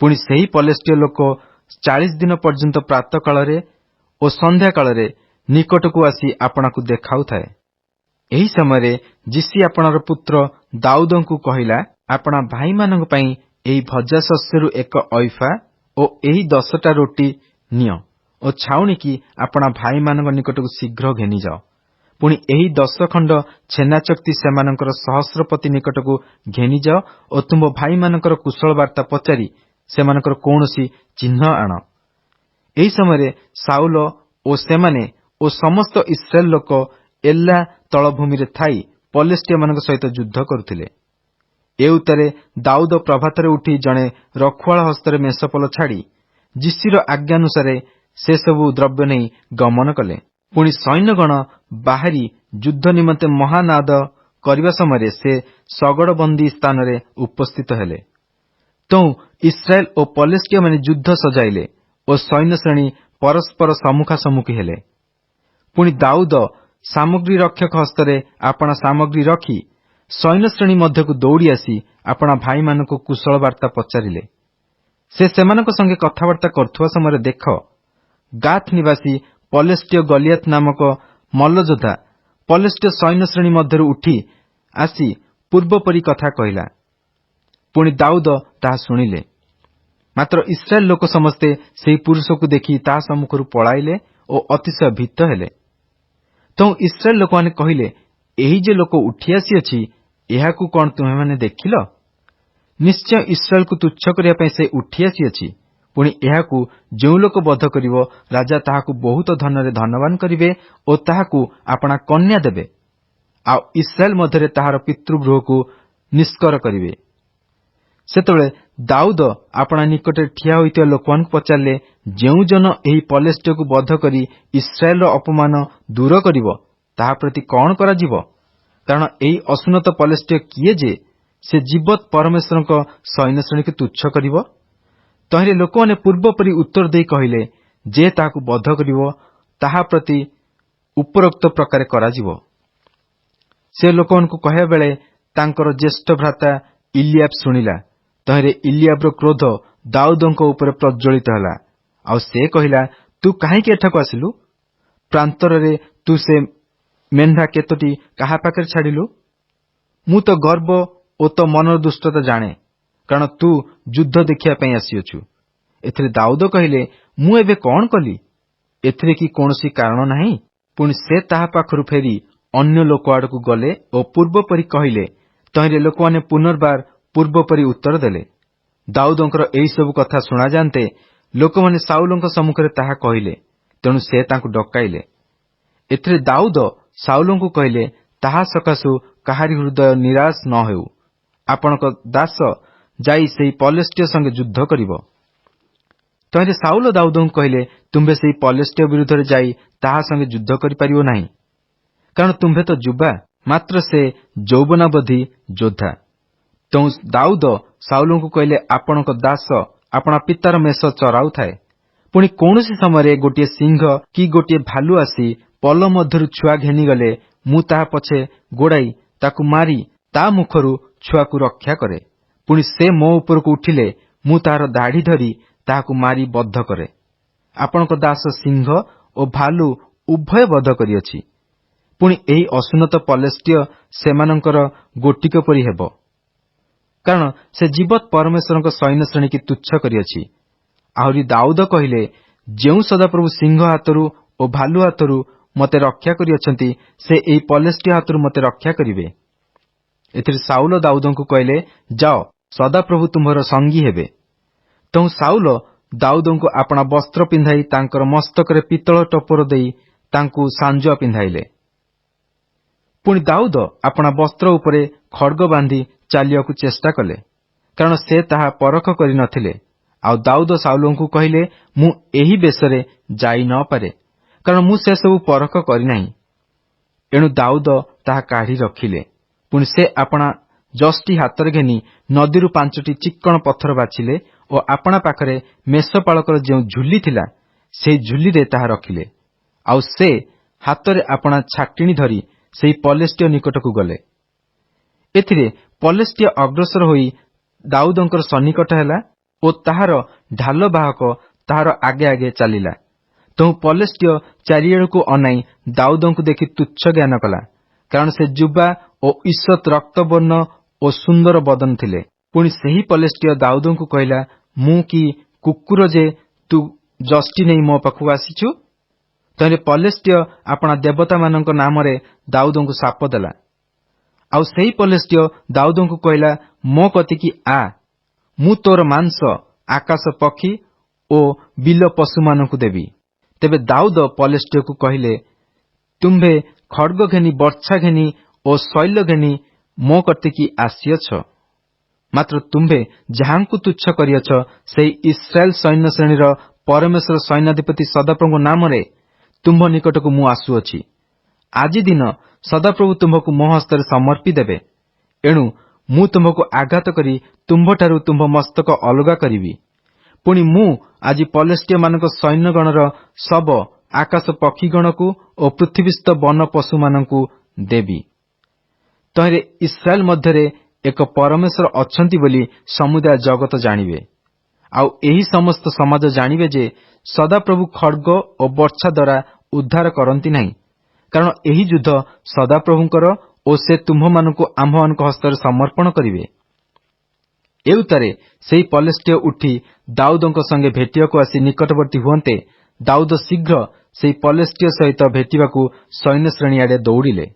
ପୁଣି ସେହି ପଲେଷ୍ଟିୟ ଲୋକ 40 ଦିନ ପର୍ଯ୍ୟନ୍ତ ପ୍ରାତଃ କାଳରେ ଓ ସନ୍ଧ୍ୟା କାଳରେ ନିକଟକୁ ଆସି ଆପଣାକୁ ଦେଖାଉଥାଏ। ଏହି ସମୟରେ ଜିସି ଆପଣାର ପୁତ୍ର ଦାଉଦଙ୍କୁ କହିଲା, ଆପଣା ଭାଇମାନଙ୍କ ପାଇଁ ଏହି ଭଜା ଶସ୍ୟରୁ 1 ଅଇଫା ଓ ଏହି 10ଟା ରୋଟି ନିଅ ଓ ଛାଉଣିକି ଆପଣା ଭାଇମାନଙ୍କ ନିକଟକୁ ଶୀଘ୍ର ଘେନିଯାଅ। ପୁଣି ଏହି 10 ଖଣ୍ଡ ଛେନା ଚକ୍ତି ସେମାନଙ୍କର ସହସ୍ରପତି ନିକଟକୁ ଘେନିଯାଅ ଓ ତୁମ ଭାଇମାନଙ୍କର କୁଶଳ ବାର୍ତ୍ତା ପଚାରି ସେମାନଙ୍କର କୌଣସି ଚିହ୍ନ ଆଣ। ଏହି ସମୟରେ ସାଉଲ ଓ ସେମାନେ ଓ ସମସ୍ତ ଇସ୍ରାଏଲ ଲୋକ ଏଲା ତଳଭୂମିରେ ଥାଇ ପଲେଷ୍ଟିଆମାନଙ୍କ ସହିତ ଯୁଦ୍ଧ କରୁଥିଲେ। ଏ ଉତ୍ତାରେ ଦାଉଦ ପ୍ରଭାତରେ ଉଠି ଜଣେ ରଖୁଆଳ ହସ୍ତରେ ମେଷପଲ ଛାଡ଼ି ଜିସିର ଆଜ୍ଞାନୁସାରେ ସେସବୁ ଦ୍ରବ୍ୟ ନେଇ ଗମନ କଲେ। ପୁଣି ସୈନ୍ୟଗଣ ବାହାରି ଯୁଦ୍ଧ ନିମନ୍ତେ ମହାନାଦ କରିବା ସମୟରେ ସେ ଶଗଡ଼ବନ୍ଦୀ ସ୍ଥାନରେ ଉପସ୍ଥିତ ହେଲେ। ତେଣୁ ଇସ୍ରାଏଲ ଓ ପଲେଷ୍ଟିଆମାନେ ଯୁଦ୍ଧ ସଜାଇଲେ ଓ ସୈନ୍ୟଶ୍ରେଣୀ ପରସ୍ପର ସମ୍ମୁଖାସମ୍ମୁଖୀ ହେଲେ। ପୁଣି ଦାଉଦ ସାମଗ୍ରୀ ରକ୍ଷକ ହସ୍ତରେ ଆପଣା ସାମଗ୍ରୀ ରଖି ସୈନ୍ୟଶ୍ରେଣୀ ମଧ୍ୟକୁ ଦୌଡ଼ି ଆସି ଆପଣା ଭାଇମାନଙ୍କୁ କୁଶଳ ବାର୍ତ୍ତା ପଚାରିଲେ। ସେ ସେମାନଙ୍କ ସଙ୍ଗେ କଥାବାର୍ତ୍ତା କରୁଥିବା ସମୟରେ ଦେଖ, ଗାଥ ନିବାସୀ ପଲେଷ୍ଟିୟ ଗଲିଆଥ ନାମକ ମଲ୍ଲଯୋଦ୍ଧା ପଲେଷ୍ଟିୟ ସୈନ୍ୟଶ୍ରେଣୀ ମଧ୍ୟରୁ ଉଠି ଆସି ପୂର୍ବପରି କଥା କହିଲା। ପୁଣି ଦାଉଦ ତାହା ଶୁଣିଲେ। ମାତ୍ର ଇସ୍ରାଏଲ ଲୋକ ସମସ୍ତେ ସେହି ପୁରୁଷକୁ ଦେଖି ତା ସମ୍ମୁଖରୁ ପଳାଇଲେ ଓ ଅତିଶୟ ଭୀତ ହେଲେ। ତେଣୁ ଇସ୍ରାଏଲ ଲୋକମାନେ କହିଲେ, ଏହି ଯେ ଲୋକ ଉଠି ଆସିଅଛି, ଏହାକୁ କଣ ତୁମେମାନେ ଦେଖିଲ? ନିଶ୍ଚୟ ଇସ୍ରାଏଲକୁ ତୁଚ୍ଛ କରିବା ପାଇଁ ସେ ଉଠି ଆସିଅଛି। ପୁଣି ଏହାକୁ ଯେଉଁ ଲୋକ ବଧ କରିବ, ରାଜା ତାହାକୁ ବହୁତ ଧନରେ ଧନବାନ କରିବେ ଓ ତାହାକୁ ଆପଣା କନ୍ୟା ଦେବେ, ଆଉ ଇସ୍ରାଏଲ ମଧ୍ୟରେ ତାହାର ପିତୃଗୃହକୁ ନିଷ୍କର କରିବେ। ସେତେବେଳେ ଦାଉଦ ଆପଣା ନିକଟରେ ଠିଆ ହୋଇଥିବା ଲୋକମାନଙ୍କୁ ପଚାରିଲେ, ଯେଉଁ ଜନ ଏହି ପଲେଷ୍ଟିୟକୁ ବଧ କରି ଇସ୍ରାଏଲର ଅପମାନ ଦୂର କରିବ, ତାହା ପ୍ରତି କଣ କରାଯିବ? କାରଣ ଏହି ଅସୁନତ ପଲେଷ୍ଟିୟ କିଏ ଯେ ସେ ଜୀବତ ପରମେଶ୍ୱରଙ୍କ ସୈନ୍ୟଶ୍ରେଣୀକୁ ତୁଚ୍ଛ କରିବ? ତହିଁରେ ଲୋକମାନେ ପୂର୍ବପରି ଉତ୍ତର ଦେଇ କହିଲେ, ଯେ ତାହାକୁ ବଧ କରିବ, ତାହା ପ୍ରତି ଉପରୋକ୍ତ ପ୍ରକାରେ କରାଯିବ। ସେ ଲୋକମାନଙ୍କୁ କହିବା ବେଳେ ତାଙ୍କର ଜ୍ୟେଷ୍ଠ ଭ୍ରାତା ଇଲିଆବ ଶୁଣିଲା। ତହିଁରେ ଇଲିଆବର କ୍ରୋଧ ଦାଉଦଙ୍କ ଉପରେ ପ୍ରଜ୍ୱଳିତ ହେଲା। ଆଉ ସେ କହିଲା, ତୁ କାହିଁକି ଏଠାକୁ ଆସିଲୁ? ପ୍ରାନ୍ତରରେ ତୁ ସେ ମେଣ୍ଢା କେତୋଟି କାହା ପାଖରେ ଛାଡ଼ିଲୁ? ମୁଁ ତ ଗର୍ବ ଓ ତୋ ମନର ଦୁଷ୍ଟତା ଜାଣେ, କାରଣ ତୁ ଯୁଦ୍ଧ ଦେଖିବା ପାଇଁ ଆସିଅଛୁ। ଏଥିରେ ଦାଉଦ କହିଲେ, ମୁଁ ଏବେ କଣ କଲି? ଏଥିରେ କି କୌଣସି କାରଣ ନାହିଁ? ପୁଣି ସେ ତାହା ପାଖରୁ ଫେରି ଅନ୍ୟ ଲୋକ ଆଡ଼କୁ ଗଲେ ଓ ପୂର୍ବପରି କହିଲେ। ତହିଁରେ ଲୋକମାନେ ପୁନର୍ବାର ପୂର୍ବପରି ଉତ୍ତର ଦେଲେ। ଦାଉଦଙ୍କର ଏହିସବୁ କଥା ଶୁଣାଯାନ୍ତେ ଲୋକମାନେ ସାଉଲଙ୍କ ସମ୍ମୁଖରେ ତାହା କହିଲେ। ତେଣୁ ସେ ତାଙ୍କୁ ଡକାଇଲେ। ଏଥିରେ ଦାଉଦ ସାଉଲଙ୍କୁ କହିଲେ, ତାହା ସକାଶୁ କାହାରି ହୃଦୟ ନିରାଶ ନ ହେଉ। ଆପଣଙ୍କ ଦାସ ଯାଇ ସେହି ପଲେଷ୍ଟିୟ ସଙ୍ଗେ ଯୁଦ୍ଧ କରିବ। ତହିଁରେ ସାଉଲ ଦାଉଦଙ୍କୁ କହିଲେ, ତୁମ୍ଭେ ସେହି ପଲେଷ୍ଟିୟ ବିରୁଦ୍ଧରେ ଯାଇ ତାହା ସଙ୍ଗେ ଯୁଦ୍ଧ କରିପାରିବ ନାହିଁ, କାରଣ ତୁମ୍ଭେ ତ ଯୁବା, ମାତ୍ର ସେ ଯୌବନାବଧି ଯୋଦ୍ଧା। ତେଣୁ ଦାଉଦ ସାଉଲଙ୍କୁ କହିଲେ, ଆପଣଙ୍କ ଦାସ ଆପଣା ପିତାର ମେଷ ଚରାଉଥାଏ। ପୁଣି କୌଣସି ସମୟରେ ଗୋଟିଏ ସିଂହ କି ଗୋଟିଏ ଭାଲୁ ଆସି ପଲ ମଧ୍ୟରୁ ଛୁଆ ଘେନିଗଲେ ମୁଁ ତାହା ପଛେ ଗୋଡ଼ାଇ ତାକୁ ମାରି ତା ମୁଖରୁ ଛୁଆକୁ ରକ୍ଷା କରେ। ପୁଣି ସେ ମୋ ଉପରକୁ ଉଠିଲେ ମୁଁ ତାହାର ଦାଢ଼ି ଧରି ତାହାକୁ ମାରି ବଧ କରେ। ଆପଣଙ୍କ ଦାସ ସିଂହ ଓ ଭାଲୁ ଉଭୟ ବଧ କରିଅଛି। ପୁଣି ଏହି ଅସୁନତ ପଲେଷ୍ଟିୟ ସେମାନଙ୍କର ଗୋଟିକ ପରି ହେବ, କାରଣ ସେ ଜୀବତ ପରମେଶ୍ୱରଙ୍କ ସୈନ୍ୟଶ୍ରେଣୀକି ତୁଚ୍ଛ କରିଅଛି। ଆହୁରି ଦାଉଦ କହିଲେ, ଯେଉଁ ସଦାପ୍ରଭୁ ସିଂହ ହାତରୁ ଓ ଭାଲୁ ହାତରୁ ମୋତେ ରକ୍ଷା କରିଅଛନ୍ତି, ସେ ଏହି ପଲେଷ୍ଟିୟ ହାତରୁ ମୋତେ ରକ୍ଷା କରିବେ। ଏଥିରେ ସାଉଲ ଦାଉଦଙ୍କୁ କହିଲେ, ଯାଅ, ସଦାପ୍ରଭୁ ତୁମ୍ଭର ସଙ୍ଗୀ ହେବେ। ତେଣୁ ସାଉଲ ଦାଉଦଙ୍କୁ ଆପଣା ବସ୍ତ୍ର ପିନ୍ଧାଇ ତାଙ୍କର ମସ୍ତକରେ ପିତ୍ତଳ ଟପର ଦେଇ ତାଙ୍କୁ ସାଞ୍ଜୁଆ ପିନ୍ଧାଇଲେ। ପୁଣି ଦାଉଦ ଆପଣା ବସ୍ତ୍ର ଉପରେ ଖଡ୍ଗ ବାନ୍ଧି ଚାଲିବାକୁ ଚେଷ୍ଟା କଲେ, କାରଣ ସେ ତାହା ପରଖ କରିନଥିଲେ। ଆଉ ଦାଉଦ ସାଉଲଙ୍କୁ କହିଲେ, ମୁଁ ଏହି ବେଶରେ ଯାଇ ନ ପାରେ, କାରଣ ମୁଁ ସେସବୁ ପରଖ କରିନାହିଁ। ଏଣୁ ଦାଉଦ ତାହା କାଢି ରଖିଲେ। ପୁଣି ସେ ଆପଣା ଯଷ୍ଟି ହାତରେ ଘେନି ନଦୀରୁ 5ଟି ଚିକ୍କଣ ପଥର ବାଛିଲେ ଓ ଆପଣା ପାଖରେ ମେଷପାଳକର ଯେଉଁ ଝୁଲି ଥିଲା, ସେହି ଝୁଲିରେ ତାହା ରଖିଲେ। ଆଉ ସେ ହାତରେ ଆପଣା ଛାଟିଣି ଧରି ସେହି ପଲେଷ୍ଟିୟ ନିକଟକୁ ଗଲେ। ଏଥିରେ ପଲେଷ୍ଟିୟ ଅଗ୍ରସର ହୋଇ ଦାଉଦଙ୍କର ସନ୍ନିକଟ ହେଲା ଓ ତାହାର ଢାଲ ବାହକ ତାହାର ଆଗେ ଆଗେ ଚାଲିଲା। ତେଣୁ ପଲେଷ୍ଟିୟ ଚାରିଆଡ଼କୁ ଅନାଇ ଦାଉଦଙ୍କୁ ଦେଖି ତୁଚ୍ଛ ଜ୍ଞାନ କଲା, କାରଣ ସେ ଯୁବା ଓ ଈଷତ୍ ରକ୍ତବର୍ଣ୍ଣ ଓ ସୁନ୍ଦର ବଦନ ଥିଲେ। ପୁଣି ସେହି ପଲେଷ୍ଟିୟ ଦାଉଦଙ୍କୁ କହିଲା, ମୁଁ କି କୁକୁର ଯେ ତୁ ଯଷ୍ଟି ନେଇ ମୋ ପାଖକୁ ଆସିଛୁ? ତହିଁରେ ପଲେଷ୍ଟିୟ ଆପଣା ଦେବତାମାନଙ୍କ ନାମରେ ଦାଉଦଙ୍କୁ ଶାପ ଦେଲା। ଆଉ ସେହି ପଲେଷ୍ଟିୟ ଦାଉଦଙ୍କୁ କହିଲା, ମୋ କତିକି ଆ, ମୁଁ ତୋର ମାଂସ ଆକାଶ ପକ୍ଷୀ ଓ ବିଲ ପଶୁମାନଙ୍କୁ ଦେବି। ତେବେ ଦାଉଦ ପଲେଷ୍ଟିୟକୁ କହିଲେ, ତୁମ୍ଭେ ଖଡ୍ଗ ଘେନି ବର୍ଚ୍ଛା ଘେନି ଓ ଶୈଳ ଘେନି ମୋ କତିକି ଆସିଅଛ, ମାତ୍ର ତୁମ୍ଭେ ଯାହାଙ୍କୁ ତୁଚ୍ଛ କରିଅଛ, ସେହି ଇସ୍ରାଏଲ ସୈନ୍ୟ ଶ୍ରେଣୀର ପରମେଶ୍ୱର ସୈନ୍ୟାଧିପତି ସଦାପ୍ରଭୁଙ୍କ ନାମରେ ତୁମ୍ଭ ନିକଟକୁ ମୁଁ ଆସୁଅଛି। ଆଜି ଦିନ ସଦାପ୍ରଭୁ ତୁମ୍ଭକୁ ମୋ ହସ୍ତରେ ସମର୍ପି ଦେବେ। ଏଣୁ ମୁଁ ତୁମ୍ଭକୁ ଆଘାତ କରି ତୁମ୍ଭଠାରୁ ତୁମ୍ଭ ମସ୍ତକ ଅଲଗା କରିବି। ପୁଣି ମୁଁ ଆଜି ପଲେଷ୍ଟିୟମାନଙ୍କ ସୈନ୍ୟଗଣର ଶବ ଆକାଶ ପକ୍ଷୀଗଣକୁ ଓ ପୃଥିବୀସ୍ଥ ବନ ପଶୁମାନଙ୍କୁ ଦେବି। ତହିଁରେ ଇସ୍ରାଏଲ ମଧ୍ୟରେ ଏକ ପରମେଶ୍ୱର ଅଛନ୍ତି ବୋଲି ସମୁଦାୟ ଜଗତ ଜାଣିବେ। ଆଉ ଏହି ସମସ୍ତ ସମାଜ ଜାଣିବେ ଯେ ସଦାପ୍ରଭୁ ଖଡ୍ଗ ଓ ବର୍ଚ୍ଛା ଦ୍ୱାରା ଉଦ୍ଧାର କରନ୍ତି ନାହିଁ, କାରଣ ଏହି ଯୁଦ୍ଧ ସଦାପ୍ରଭୁଙ୍କର ଓ ସେ ତୁମ୍ଭମାନଙ୍କୁ ଆମ୍ଭମାନଙ୍କ ହସ୍ତରେ ସମର୍ପଣ କରିବେ। ଏଉତାରେ ସେହି ପଲେଷ୍ଟିୟ ଉଠି ଦାଉଦଙ୍କ ସଙ୍ଗେ ଭେଟିବାକୁ ଆସି ନିକଟବର୍ତ୍ତୀ ହୁଅନ୍ତେ, ଦାଉଦ ଶୀଘ୍ର ସେହି ପଲେଷ୍ଟିୟ ସହିତ ଭେଟିବାକୁ ସୈନ୍ୟଶ୍ରେଣୀ ଆଡ଼େ ଦୌଡ଼ିଲେ।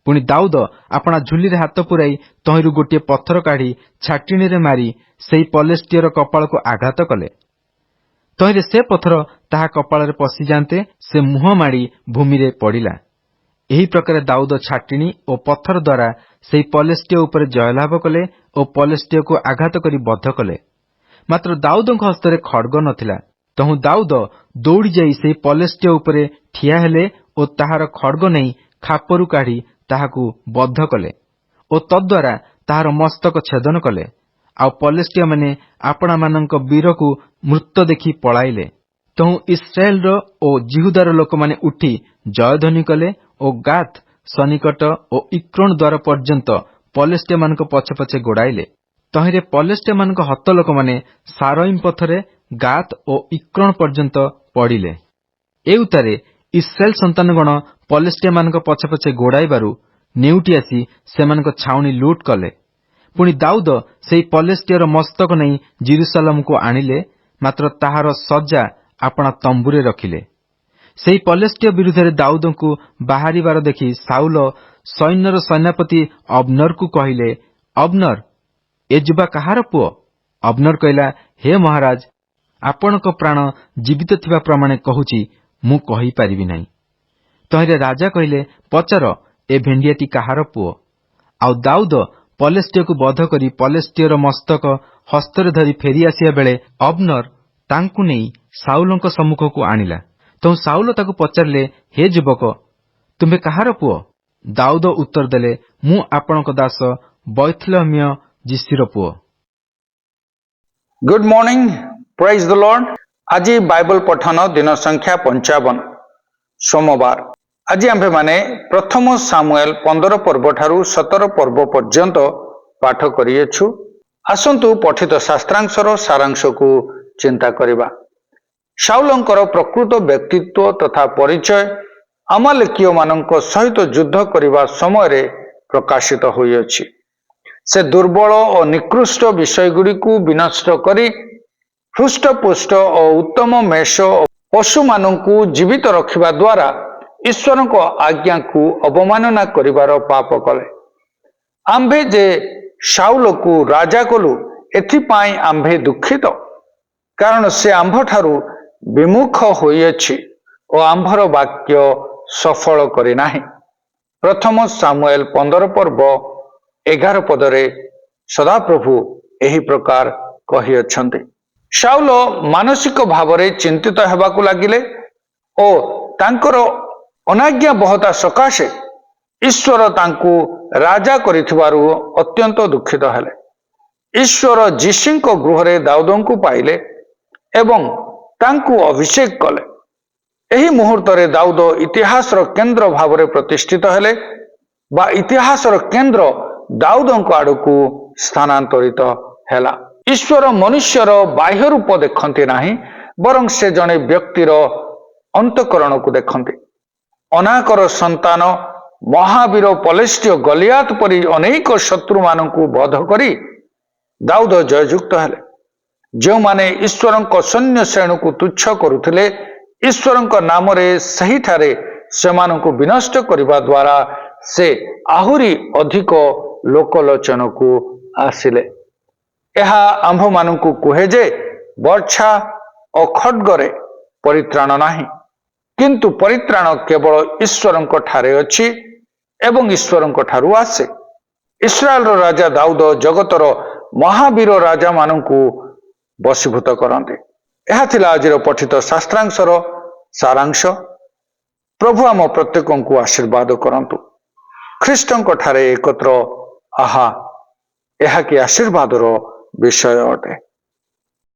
ପୁଣି ଦାଉଦ ଆପଣା ଝୁଲିରେ ହାତ ପୁରାଇ ତହିଁରୁ ଗୋଟିଏ ପଥର କାଢ଼ି ଛାଟିଣିରେ ମାରି ସେହି ପଲେଷ୍ଟିୟର କପାଳକୁ ଆଘାତ କଲେ। ତହିଁରେ ସେ ପଥର ତାହା କପାଳରେ ପଶିଯାନ୍ତେ ସେ ମୁହଁ ମାଡ଼ି ଭୂମିରେ ପଡ଼ିଲା। ଏହି ପ୍ରକାର ଦାଉଦ ଛାଟିଣି ଓ ପଥର ଦ୍ୱାରା ସେହି ପଲେଷ୍ଟିୟ ଉପରେ ଜୟଲାଭ କଲେ ଓ ପଲେଷ୍ଟିୟକୁ ଆଘାତ କରି ବଧ କଲେ। ମାତ୍ର ଦାଉଦଙ୍କ ହସ୍ତରେ ଖଡ୍ଗ ନଥିଲା। ତହୁଁ ଦାଉଦ ଦୌଡ଼ି ଯାଇ ସେହି ପଲେଷ୍ଟିୟ ଉପରେ ଠିଆ ହେଲେ ଓ ତାହାର ଖଡ୍ଗ ନେଇ ଖାପରୁ କାଢ଼ି ତାହାକୁ ବଧ କଲେ ଓ ତଦ୍ୱାରା ତାହାର ମସ୍ତକ ଛେଦନ କଲେ। ଆଉ ପଲେଷ୍ଟିୟମାନେ ଆପଣାମାନଙ୍କ ବୀରକୁ ମୃତ ଦେଖି ପଳାଇଲେ। ତହୁଁ ଇସ୍ରାଏଲର ଓ ଜିହୁଦାର ଲୋକମାନେ ଉଠି ଜୟଧ୍ୱନି କଲେ ଓ ଗାଥ ସନ୍ନିକଟ ଓ ଇକ୍ରୋନ ଦ୍ୱାର ପର୍ଯ୍ୟନ୍ତ ପଲେଷ୍ଟିୟମାନଙ୍କ ପଛେ ପଛେ ଗୋଡ଼ାଇଲେ। ତହିଁରେ ପଲେଷ୍ଟିୟମାନଙ୍କ ହତ ଲୋକମାନେ ସାରଇମ୍ ପଥରେ ଗାଥ ଓ ଇକ୍ରୋନ ପର୍ଯ୍ୟନ୍ତ ପଡ଼ିଲେ। ଏଉତାରେ ଇସ୍ରାଏଲ ସନ୍ତାନଗଣ ପଲେଷ୍ଟିୟମାନଙ୍କ ପଛେ ପଛେ ଗୋଡ଼ାଇବାରୁ ନେଉଟି ଆସି ସେମାନଙ୍କ ଛାଉଣି ଲୁଟ କଲେ। ପୁଣି ଦାଉଦ ସେହି ପଲେଷ୍ଟିୟର ମସ୍ତକ ନେଇ ଜିରୁସାଲମକୁ ଆଣିଲେ, ମାତ୍ର ତାହାର ସଜ୍ଜା ଆପଣା ତମ୍ବୁରେ ରଖିଲେ। ସେହି ପଲେଷ୍ଟିୟ ବିରୁଦ୍ଧରେ ଦାଉଦଙ୍କୁ ବାହାରିବାର ଦେଖି ସାଉଲ ସୈନ୍ୟର ସେନାପତି ଅବନରକୁ କହିଲେ, ଅବନର, ଏ ଯୁବା କାହାର ପୁଅ? ଅବନର କହିଲା, ହେ ମହାରାଜ, ଆପଣଙ୍କ ପ୍ରାଣ ଜୀବିତ ଥିବା ପ୍ରମାଣେ କହୁଛି, ମୁଁ କହିପାରିବି ନାହିଁ। ତହିଁରେ ରାଜା କହିଲେ, ପଚାର, ଏ ଭେଣ୍ଡିଆଟି କାହାର ପୁଅ? ଆଉ ଦାଉଦ ପଲେଷ୍ଟିୟକୁ ବଧ କରି ପଲେଷ୍ଟିୟର ମସ୍ତକ ହସ୍ତରେ ଧରି ଫେରି ଆସିବା ବେଳେ ଅବନର ତାଙ୍କୁ ନେଇ ସାଉଲଙ୍କ ସମ୍ମୁଖକୁ ଆଣିଲା। ତେଣୁ ସାଉଲ ତାକୁ ପଚାରିଲେ, ହେ ଯୁବକ, ତୁମ୍ଭେ କାହାର ପୁଅ? ଦାଉଦ ଉତ୍ତର ଦେଲେ, ମୁଁ ଆପଣଙ୍କ ଦାସ ବୈଥଲେହମୀୟ ଯିସିର ପୁଅ। ଗୁଡ୍ ମର୍ଣ୍ଣିଂ, ପ୍ରେଜ୍ ଦ ଲର୍ଡ। ଆଜି ବାଇବଲ ପଠନ ଦିନ ସଂଖ୍ୟା 55, ସୋମବାର। ଆଜି ଆମ୍ଭେମାନେ ପ୍ରଥମ ସାମୁଏଲ 15 ପର୍ବ ଠାରୁ 17 ପର୍ବ ପର୍ଯ୍ୟନ୍ତ ପାଠ କରିଅଛୁ। ଆସନ୍ତୁ ପଠିତ ଶାସ୍ତ୍ରାଂଶର ସାରାଂଶକୁ ଚିନ୍ତା କରିବା। ସାଉଲଙ୍କର ପ୍ରକୃତ ବ୍ୟକ୍ତିତ୍ୱ ତଥା ପରିଚୟ ଆମାଲେକୀୟମାନଙ୍କ ସହିତ ଯୁଦ୍ଧ କରିବା ସମୟରେ ପ୍ରକାଶିତ ହୋଇଅଛି। ସେ ଦୁର୍ବଳ ଓ ନିକୃଷ୍ଟ ବିଷୟଗୁଡ଼ିକୁ ବିନଷ୍ଟ କରି ହୃଷ୍ଟପୁଷ୍ଟ ଓ ଉତ୍ତମ ମେଷ ଓ ପଶୁମାନଙ୍କୁ ଜୀବିତ ରଖିବା ଦ୍ୱାରା ଈଶ୍ୱରଙ୍କ ଆଜ୍ଞାକୁ ଅବମାନନା କରିବାର ପାପ କଲେ। ଆମ୍ଭେ ଯେ ସାଉଲକୁ ରାଜା କଲୁ, ଏଥିପାଇଁ ଆମ୍ଭେ ଦୁଃଖିତ। କାରଣ ସେ ଆମ୍ଭଠାରୁ ବିମୁଖ ହୋଇଅଛି ଓ ଆମ୍ଭର ବାକ୍ୟ ସଫଳ କରିନାହିଁ। ପ୍ରଥମ ସାମୁଏଲ 15 ପର୍ବ 11 ପଦରେ ସଦାପ୍ରଭୁ ଏହି ପ୍ରକାର କହିଅଛନ୍ତି। ଶାଉଲ ମାନସିକ ଭାବରେ ଚିନ୍ତିତ ହେବାକୁ ଲାଗିଲେ ଓ ତାଙ୍କର ଅନାଜ୍ଞାବହତା ସକାଶେ ଈଶ୍ୱର ତାଙ୍କୁ ରାଜା କରିଥିବାରୁ ଅତ୍ୟନ୍ତ ଦୁଃଖିତ ହେଲେ। ଈଶ୍ୱର ଯୀଶୁଙ୍କ ଗୃହରେ ଦାଉଦଙ୍କୁ ପାଇଲେ ଏବଂ ତାଙ୍କୁ ଅଭିଷେକ କଲେ। ଏହି ମୁହୂର୍ତ୍ତରେ ଦାଉଦ ଇତିହାସର କେନ୍ଦ୍ର ଭାବରେ ପ୍ରତିଷ୍ଠିତ ହେଲେ ବା ଇତିହାସର କେନ୍ଦ୍ର ଦାଉଦଙ୍କ ଆଡ଼କୁ ସ୍ଥାନାନ୍ତରିତ ହେଲା। ଈଶ୍ୱର ମନୁଷ୍ୟର ବାହ୍ୟ ରୂପ ଦେଖନ୍ତି ନାହିଁ, ବରଂ ସେ ଜଣେ ବ୍ୟକ୍ତିର ଅନ୍ତଃକରଣକୁ ଦେଖନ୍ତି। ଅନାକର ସନ୍ତାନ ମହାବୀର ପଲେଷ୍ଟିୟ ଗଲିଆତ ପରି ଅନେକ ଶତ୍ରୁମାନଙ୍କୁ ବଧ କରି ଦାଉଦ ଜୟଯୁକ୍ତ ହେଲେ। ଯେଉଁମାନେ ଈଶ୍ୱରଙ୍କ ସୈନ୍ୟ ଶ୍ରେଣୀକୁ ତୁଚ୍ଛ କରୁଥିଲେ, ଈଶ୍ୱରଙ୍କ ନାମରେ ସେହିଠାରେ ସେମାନଙ୍କୁ ବିନଷ୍ଟ କରିବା ଦ୍ୱାରା ସେ ଆହୁରି ଅଧିକ ଲୋକଲୋଚନକୁ ଆସିଲେ। ଏହା ଆମ୍ଭମାନଙ୍କୁ କୁହେ ଯେ ବର୍ଚ୍ଛା ଓ ଖଡ୍ଗରେ ପରିତ୍ରାଣ ନାହିଁ, କିନ୍ତୁ ପରିତ୍ରାଣ କେବଳ ଈଶ୍ୱରଙ୍କ ଠାରେ ଅଛି ଏବଂ ଈଶ୍ୱରଙ୍କ ଠାରୁ ଆସେ। ଇସ୍ରାଏଲର ରାଜା ଦାଉଦ ଜଗତର ମହାବୀର ରାଜାମାନଙ୍କୁ ବଶୀଭୂତ କରନ୍ତି। ଏହା ଥିଲା ଆଜିର ପଠିତ ଶାସ୍ତ୍ରାଂଶର ସାରାଂଶ। ପ୍ରଭୁ ଆମ ପ୍ରତ୍ୟେକଙ୍କୁ ଆଶୀର୍ବାଦ କରନ୍ତୁ। ଖ୍ରୀଷ୍ଟଙ୍କ ଠାରେ ଏକତ୍ର ଏହା କି ଆଶୀର୍ବାଦର ବିଷୟ ଅଟେ।